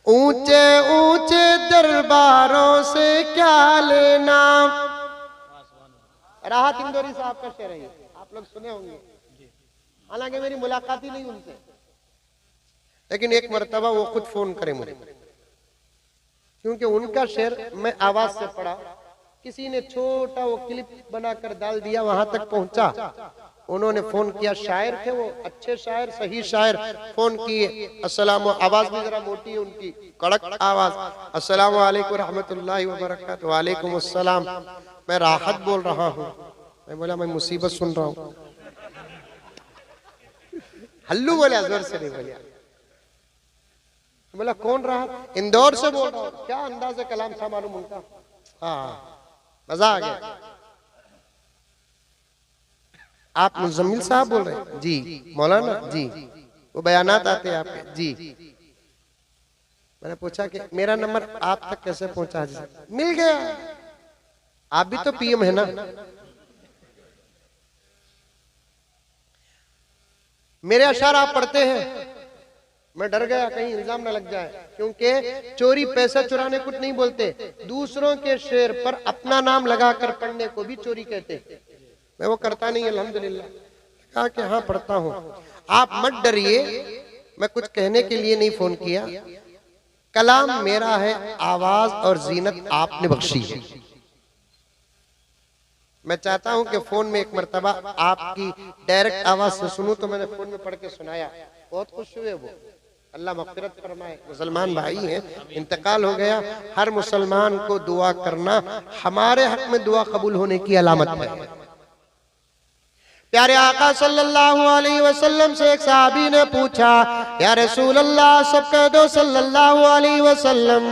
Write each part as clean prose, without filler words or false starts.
ऊंचे ऊंचे दरबारों से क्या लेना। राहत इंदौरी साहब का शेर है, आप लोग सुने होंगे, हालांकि मेरी मुलाकात ही नहीं उनसे, लेकिन एक मर्तबा वो खुद फोन करे मुझे, क्योंकि उनका शेर मैं आवाज से पढ़ा, किसी ने छोटा वो क्लिप बनाकर डाल दिया, वहां तक पहुंचा, उन्होंने फोन किया, शायर थे वो, अच्छे शायर, सही शायर, फोन किए, अस्सलाम, आवाज भी जरा मोटी है उनकी, कड़क आवाज, अस्सलाम वालेकुम रहमतुल्लाहि व बरकातहू। वालेकुम अस्सलाम, मैं राहत बोल रहा हूँ। मैं बोला मैं मुसीबत सुन रहा हूँ। हल्लू बोला, जोर से नहीं बोलिया। बोला कौन रहा? इंदौर से बोल रहा हूँ। क्या अंदाज है कलाम था मालूम उनका? हाँ, मजा आ गया। आप मुजम्मिल साहब बोल रहे हैं? जी। मौलाना जी, वो बयानात आते हैं आपके? जी। मैंने पूछा कि मेरा नंबर आप तक कैसे पहुंचा? मिल गया, आप भी तो पीएम है ना। मेरे अशार आप पढ़ते हैं? मैं डर गया कहीं इल्जाम ना लग जाए, क्योंकि चोरी पैसा चुराने कुछ नहीं बोलते, दूसरों के शेर पर अपना नाम लगाकर पढ़ने को भी चोरी कहते। मैं वो करता नहीं, अल्हम्दुलिल्लाह। कहा कि हाँ पढ़ता हूँ। आप मत डरिए, मैं कुछ कहने के लिए नहीं फोन किया, कलाम मेरा है, आवाज और जीनत आपने बख्शी है। मैं चाहता हूं कि फोन में एक मर्तबा आपकी डायरेक्ट आवाज से सुनूं, तो मैंने फोन में पढ़ के सुनाया, बहुत खुश हुए वो। अल्लाह मग़फ़िरत फरमाए। मुसलमान भाई हैं, इंतकाल हो गया, हर मुसलमान को दुआ करना हमारे हक में दुआ कबूल होने की अलामत है। प्यारे आका सल्लल्लाहु अलैहि वसल्लम से एक सहाबी ने पूछा, या रसूल अल्लाह, सब कह दो सल्लल्लाहु अलैहि वसल्लम,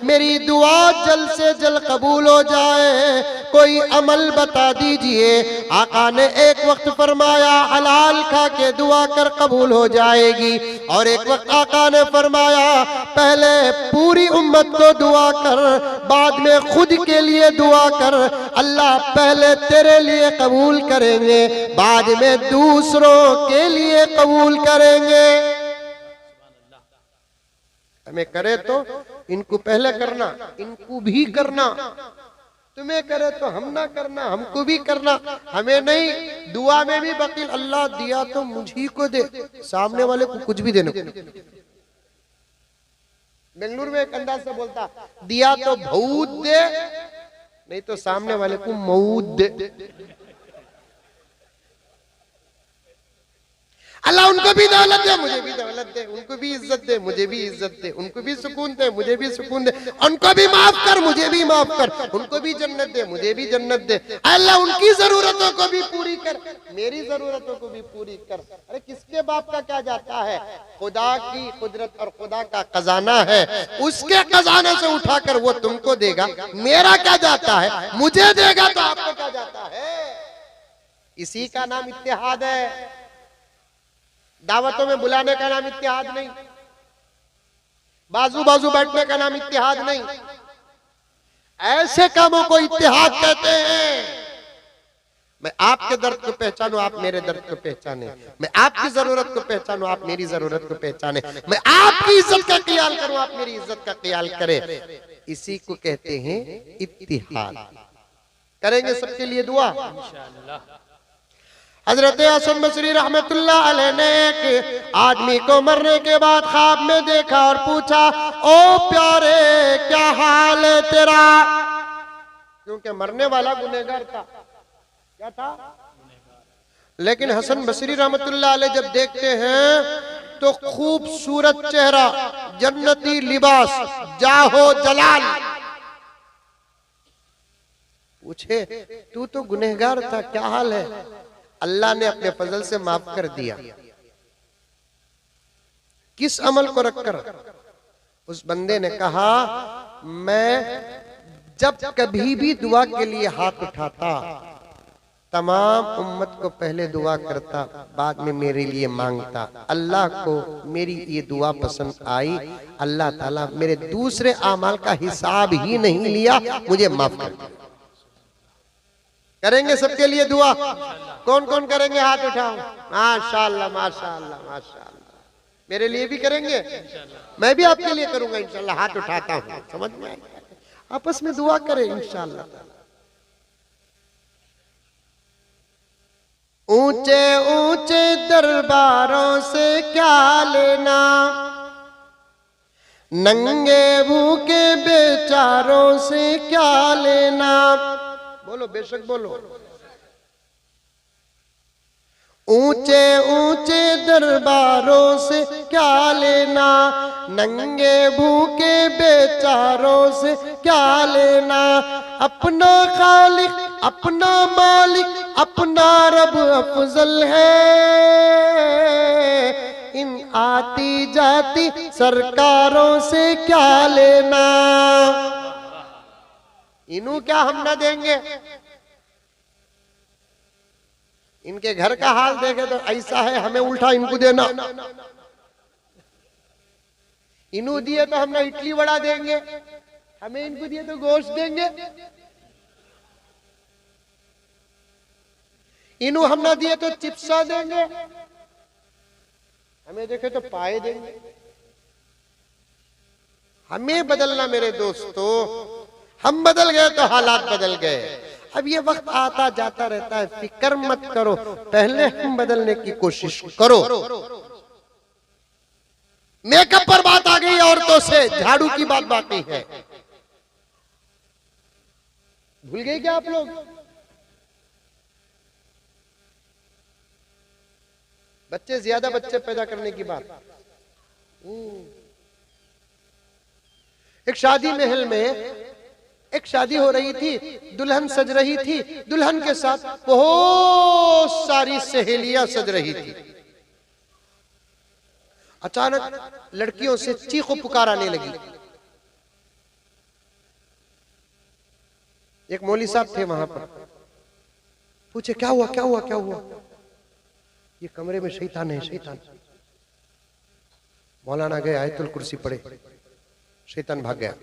मेरी दुआ जल्द से जल्द कबूल हो जाए, कोई अमल बता दीजिए। आका ने एक वक्त फरमाया हलाल खा के दुआ कर कबूल हो जाएगी, और एक वक्त आका ने फरमाया पहले पूरी उम्मत को दुआ कर, बाद में खुद के लिए दुआ कर, अल्लाह पहले तेरे लिए कबूल करेंगे, बाद में दूसरों के लिए कबूल करेंगे। हमें करे तो इनको पहले करना, इनको भी करना, तुम्हें करे तो हम ना करना, हमको भी करना, हमें नहीं। दुआ में भी वकील, अल्लाह दिया तो मुझी को दे, सामने वाले को कुछ भी देने को। बेंगलुरु में एक अंदाज से बोलता, दिया तो भूत दे, नहीं तो सामने वाले को मऊद दे। अल्लाह उनको भी दौलत दे, मुझे भी दौलत दे, उनको भी इज्जत दे, मुझे भी इज्जत दे, उनको भी सुकून दे, मुझे भी सुकून दे, उनको भी माफ कर, मुझे भी माफ कर, उनको भी जन्नत दे, मुझे भी जन्नत दे। अल्लाह उनकी जरूरतों को भी पूरी कर, मेरी जरूरतों को भी पूरी कर। अरे किसके बाप का क्या जाता है? खुदा की कुदरत और खुदा का खजाना है, उसके खजाने से उठाकर वो तुमको देगा, मेरा क्या जाता है? मुझे देगा तो आपको क्या जाता है? इसी का नाम इत्तेहाद है। दावतों में बुलाने का नाम इत्तेहाद नहीं, बाजू बाजू बैठने का नाम इत्तेहाद नहीं, ऐसे कामों को इत्तेहाद कहते हैं। मैं आपके दर्द को पहचानूं, आप मेरे दर्द को पहचाने, मैं आपकी जरूरत को पहचानूं, आप मेरी जरूरत को पहचाने, मैं आपकी इज्जत का ख्याल करूं, आप मेरी इज्जत का ख्याल करें, इसी को कहते हैं इत्तेहाद। करेंगे सबके लिए दुआ इंशाअल्लाह। हजरत हसन बसरी रहमतुल्लाह अलैह ने एक आदमी को मरने के बाद ख्वाब में देखा और पूछा, ओ प्यारे क्या हाल है तेरा? क्योंकि मरने वाला गुनहगार था। क्या था? लेकिन हसन बसरी रहमतुल्लाह अलैह जब देखते हैं तो खूबसूरत चेहरा, जन्नती लिबास, जाहो जलाल। पूछे तू तो गुनहगार था, क्या हाल है? अल्लाह ने अपने फजल से माफ कर दिया। किस अमल को रखकर? उस बंदे ने कहा, मैं जब कभी भी दुआ के लिए हाथ उठाता, तमाम उम्मत को पहले दुआ करता, बाद में मेरे लिए मांगता। अल्लाह को मेरी ये दुआ पसंद आई, अल्लाह ताला मेरे दूसरे आमाल का हिसाब ही नहीं लिया, मुझे माफ कर दिया। करेंगे सबके लिए दुआ? कौन कौन करेंगे? हाथ उठाओ। माशाअल्लाह माशाअल्लाह माशाअल्लाह। मेरे लिए भी करेंगे, मैं भी आपके लिए करूंगा इंशाल्लाह। हाथ उठाता हूं, समझ में आया? आपस में दुआ करें इंशाल्लाह। ऊंचे ऊंचे दरबारों से क्या लेना, नंगे भूखे बेचारों से क्या लेना। बोलो, बेशक बोलो। ऊंचे ऊंचे दरबारों से क्या लेना, नंगे भूखे बेचारों से क्या लेना। अपना खालिक, अपना मालिक, अपना रब अफजल है। इन आती जाती सरकारों से क्या लेना। इन्हों क्या हम ना देंगे। इनके घर का हाल देखे तो ऐसा है, हमें उल्टा इनको देना। इन्हों दिए तो हम ना इडली वड़ा देंगे, हमें इनको दिए तो गोश्त देंगे। इन्हों हम ना दिए तो चिप्सा देंगे, हमें देखे तो पाए देंगे। हमें बदलना मेरे दोस्तों, हम बदल गए तो हालात बदल गए। अब ये वक्त आता जाता रहता है, फिक्र मत करो, पहले हम बदलने की कोशिश करो। मेकअप पर बात आ गई औरतों से, झाड़ू की बात बाकी है। भूल गए क्या आप लोग? बच्चे ज्यादा बच्चे पैदा करने की बात। एक शादी महल में एक शादी हो रही थी, दुल्हन सज रही थी, दुल्हन के साथ बहुत सारी सहेलियां सज रही थी। अचानक लड़कियों से चीखो पुकार आने लगी। एक मौलवी साहब थे वहां पर, पूछे क्या हुआ क्या हुआ क्या हुआ। ये कमरे में शैतान है, शैतान। मौलाना गए, आयतुल कुर्सी पढ़े, शैतान भाग गया।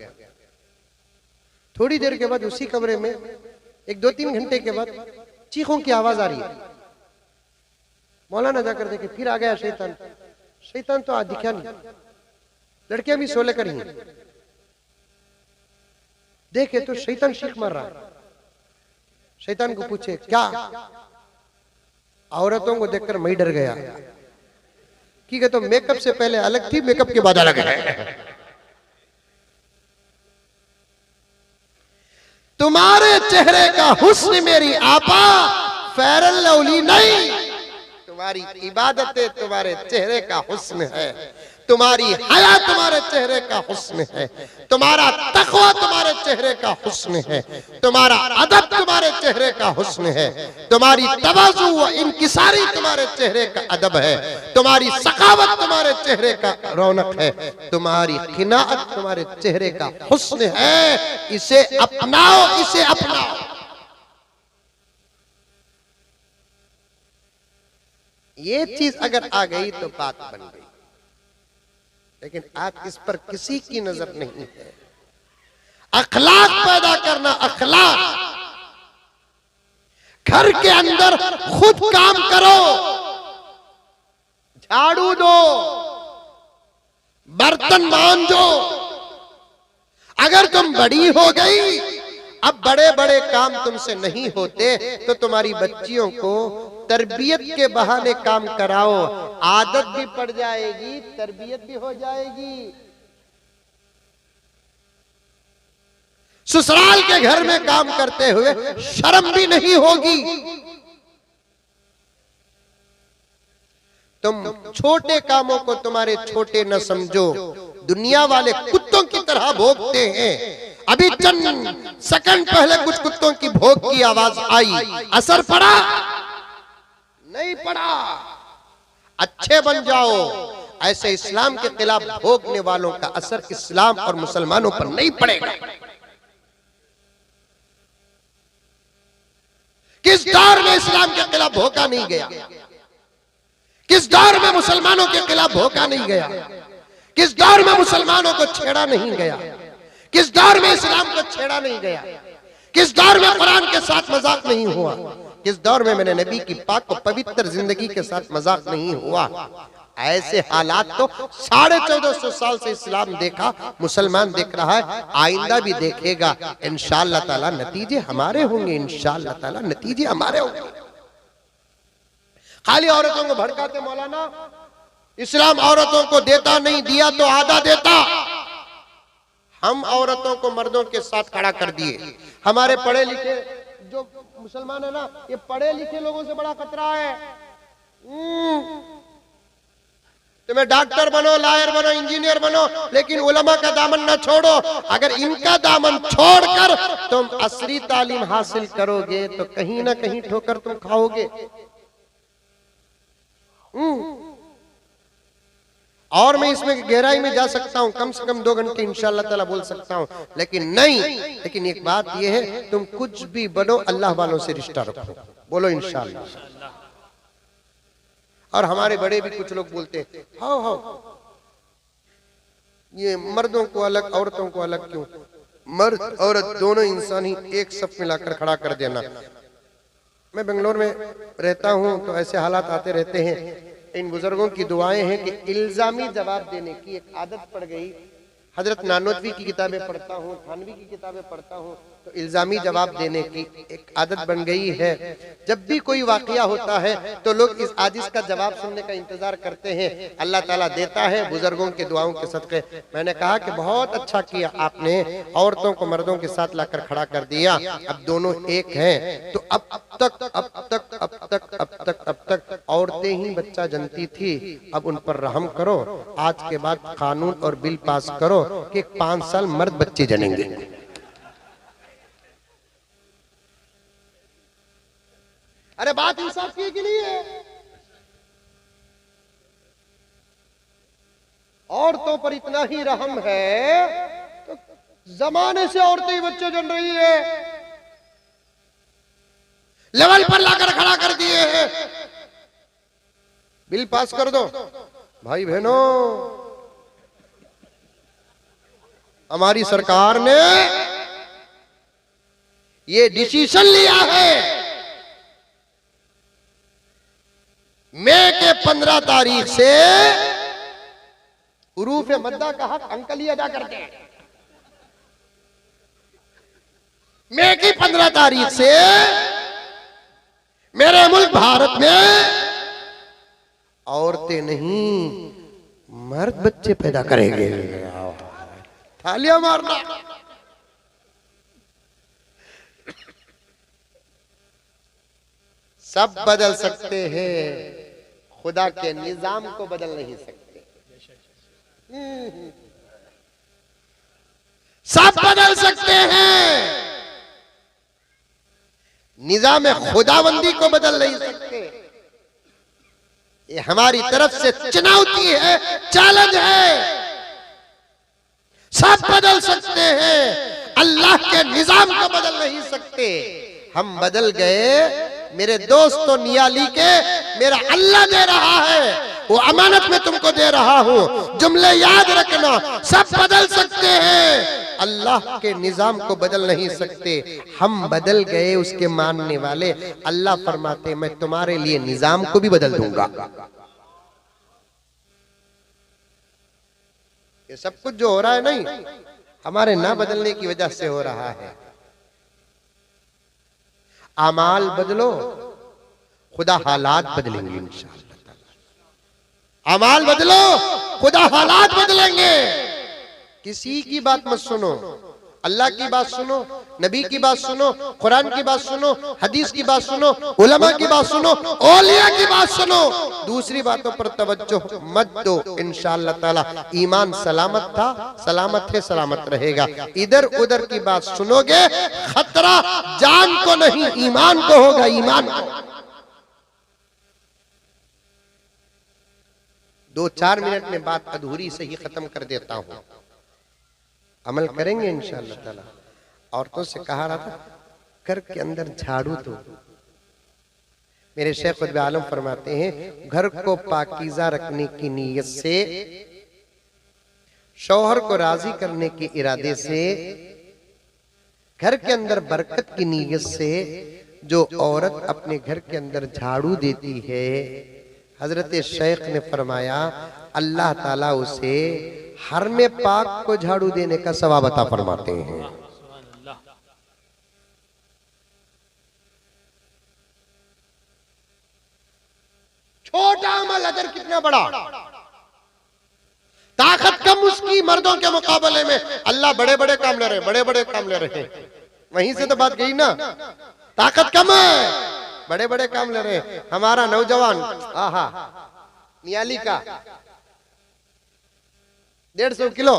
थोड़ी देर के बाद उसी कमरे में एक 2-3 घंटे के बाद चीखों की आवाज आ रही है। मौलाना जाकर देखे, फिर आ गया शैतान। शैतान तो आज दिखा नहीं, लड़कियां भी सोले करी हैं। देखे तो शैतान चीख मार रहा है। शैतान को पूछे क्या? औरतों को देखकर मैं डर गया। कि तो मेकअप से पहले अलग थी, मेकअप के बाद अलग है। तुम्हारे चेहरे का हुस्न मेरी आपा फैरल लवली नहीं, तुम्हारी इबादतें तुम्हारे चेहरे का हुस्न है, तुम्हारी हया तुम्हारे चेहरे का हुस्न है, तुम्हारा तक़वा तुम्हारे चेहरे का हुस्न है, तुम्हारा अदब तुम्हारे चेहरे का हुस्न है, तुम्हारी तवाज़ु व इंकिसारी तुम्हारे चेहरे का अदब है, तुम्हारी सखावत तुम्हारे चेहरे का रौनक है, तुम्हारी खिनाअत तुम्हारे चेहरे का हुस्न है। इसे अपनाओ, इसे अपनाओ। ये चीज अगर आ गई तो बात बन गई, लेकिन आज इस पर किसी की नजर नहीं है। अखलाक पैदा करना, अखलाक। घर के अंदर खुद काम करो, झाड़ू दो, बर्तन मांजो। अगर तुम बड़ी हो गई, अब बड़े बड़े काम तुमसे नहीं होते, तो तुम्हारी बच्चियों को तरबियत के बहाने काम कराओ, आदत भी पड़ जाएगी, तरबियत भी हो जाएगी। ससुराल के घर में काम करते हुए शर्म भी नहीं होगी। तुम छोटे कामों को तुम्हारे छोटे न समझो, दुनिया वाले कुत्तों की तरह भोगते हैं। अभी चंद सेकंड पहले कुछ कुत्तों की भोग की आवाज आई, असर पड़ा? नहीं पड़ा। अच्छे बन जाओ। ऐसे इस्लाम के खिलाफ भोगने वालों का असर इस्लाम और मुसलमानों पर नहीं पड़ेगा। किस दौर में इस्लाम के खिलाफ भोगा नहीं गया? किस दौर में मुसलमानों के खिलाफ भोगा नहीं गया? किस दौर में मुसलमानों को छेड़ा नहीं गया? किस दौर में इस्लाम को छेड़ा नहीं गया? किस दौर में कुरान के साथ मजाक नहीं हुआ? किस दौर में मैंने नबी की पाक और पवित्र जिंदगी के साथ मजाक नहीं हुआ? ऐसे हालात तो 1450 साल से इस्लाम देखा, मुसलमान देख रहा है, आइंदा भी देखेगा। इंशाअल्लाह ताला नतीजे हमारे होंगे, इंशाअल्लाह ताला नतीजे हमारे होंगे। खाली औरतों को भड़काते मौलाना, इस्लाम औरतों को देता नहीं, दिया तो आधा देता। हम औरतों को मर्दों के साथ खड़ा कर दिए। हमारे पढ़े लिखे जो मुसलमान है ना, ये पढ़े लिखे लोगों से बड़ा खतरा है। तुम्हें डॉक्टर बनो, लॉयर बनो, इंजीनियर बनो, लेकिन उलमा का दामन न छोड़ो। अगर इनका दामन छोड़कर तुम असली तालीम हासिल करोगे तो कहीं ना कहीं ठोकर तुम खाओगे। और मैं इसमें गहराई में जा सकता हूं, कम से कम 2 घंटे इंशाअल्लाह ताला बोल सकता हूं, लेकिन नहीं। लेकिन एक बात यह है, तुम कुछ भी बनो, अल्लाह वालों से रिश्ता रखो। बोलो इंशाअल्लाह। और हमारे बड़े भी कुछ लोग बोलते हैं, हाँ हाँ ये मर्दों को अलग, औरतों को अलग क्यों? मर्द औरत दोनों इंसान ही एक सफ मिलाकर खड़ा कर देना। मैं बेंगलोर में रहता हूं तो ऐसे हालात आते रहते हैं। इन बुजुर्गों की दुआएं हैं कि इल्जामी जवाब देने की एक आदत पड़ गई। हजरत नानोतवी की किताबें पढ़ता हूँ, थानवी की किताबें पढ़ता हूँ, तो इल्जामी जवाब देने की एक आदत बन गई है। जब भी कोई वाकया होता है तो लोग इस आजिज का जवाब सुनने का इंतजार करते हैं। अल्लाह ताला देता है बुजुर्गों के दुआओं के सदके। मैंने कहा कि बहुत अच्छा किया आपने, औरतों को मर्दों के साथ लाकर खड़ा कर दिया। अब दोनों एक हैं। तो अब तक औरतें ही बच्चा जनती थी, अब उन पर रहम करो। आज के बाद कानून और बिल पास करो कि 5 साल मर्द बच्चे जनेंगे। अरे बात इंसाफ की नहीं है। औरतों पर इतना ही रहम है तो जमाने से औरतें ही बच्चे जन रही है, लेवल पर लाकर खड़ा कर दिए हैं। बिल पास कर दो। भाई बहनों, हमारी सरकार ने ये डिसीजन लिया है, मई के 15 तारीख से उरूफ मद्दा का हक अंकल ही अदा करते हैं। मई की 15 तारीख से मेरे मुल्क भारत में औरतें नहीं मर्द बच्चे पैदा करेंगे। तालियां मारना। सब बदल सकते हैं, खुदा के निजाम को बदल नहीं सकते। सब बदल सकते हैं, निजाम खुदाबंदी को बदल नहीं सकते। ये हमारी तरफ से चुनौती है, चैलेंज है। सब बदल सकते हैं, अल्लाह के निजाम को बदल नहीं सकते। हम बदल गए। मेरे दोस्तों नियाली के मेरा अल्लाह दे रहा है, वो अमानत में तुमको दे रहा हूं। जुमले याद रखना, सब बदल सकते हैं, अल्लाह के निजाम को बदल नहीं सकते। हम बदल गए उसके मानने वाले। अल्लाह फरमाते मैं तुम्हारे लिए निजाम को भी बदल दूंगा। ये सब कुछ जो हो रहा है नहीं, हमारे ना बदलने की वजह से हो रहा है। अमाल बदलो, खुदा हालात बदलेंगे इंशाअल्लाह। अमाल बदलो, खुदा हालात बदलेंगे। किसी की बात मत सुनो, अल्लाह की बात सुनो, नबी की बात सुनो, कुरान की बात सुनो, हदीस की बात सुनो, उलमा की बात सुनो, औलिया की बात सुनो। दूसरी बातों पर तवज्जो मत दो। इंशाअल्लाह ताला ईमान सलामत था, सलामत है, सलामत रहेगा। इधर उधर की बात सुनोगे, खतरा जान को नहीं ईमान को होगा, ईमान को। 2-4 मिनट में बात अधूरी से ही खत्म कर देता हूं। अमल करेंगे इंशाअल्लाह ताला। औरतों से कहा रहा था घर के अंदर झाड़ू दो। मेरे शेख खुद आलम फरमाते हैं घर को पाकीज़ा रखने की नीयत से, शौहर को राजी करने के इरादे से, घर के अंदर बरकत की नीयत से जो औरत अपने घर के अंदर झाड़ू देती है, हजरत शेख ने फरमाया अल्लाह ताला उसे हर में पाक को झाड़ू देने का सवाब अता फरमाते हैं। छोटा अमल अजर कितना बड़ा, ताकत कम उसकी मर्दों के मुकाबले में। अल्लाह बड़े बड़े काम ले रहे, बड़े बड़े काम ले रहे। वहीं से तो बात गई ना, ताकत कम है, बड़े बड़े काम ले रहे। हमारा नौजवान आहा नियाली का 150 किलो,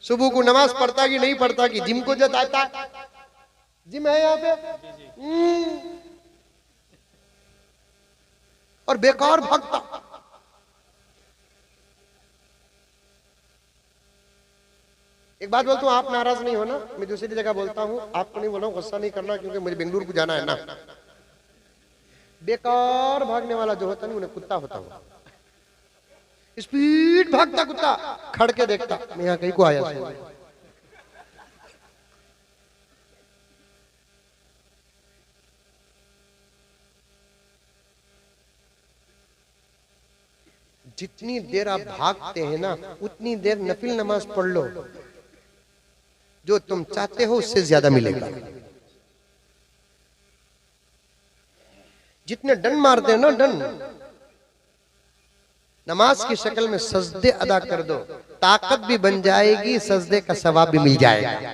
सुबह को नमाज पढ़ता कि नहीं पढ़ता कि जिम को जाता, जिम है यहाँ पे और बेकार भागता। एक बात बोलता हूँ, आप नाराज नहीं होना, मैं दूसरी जगह बोलता हूँ, आपको नहीं बोल रहा हूँ, गुस्सा नहीं करना, क्योंकि मुझे बेंगलुरु को जाना है ना। बेकार भागने वाला जो होता नहीं, उन्हें कुत्ता होता हुआ, स्पीड भागता कुत्ता, खड़ के देखता मैं यहाँ कहीं को आया। जितनी देर आप भागते हैं ना, उतनी देर नफिल नमाज पढ़ लो, जो तुम चाहते हो उससे ज्यादा मिलेगा। जितने डन मारते हो ना, डन नमाज की शक्ल में सजदे अदा कर दो, ताकत भी बन जाएगी, सजदे का सवाब भी मिल जाएगा।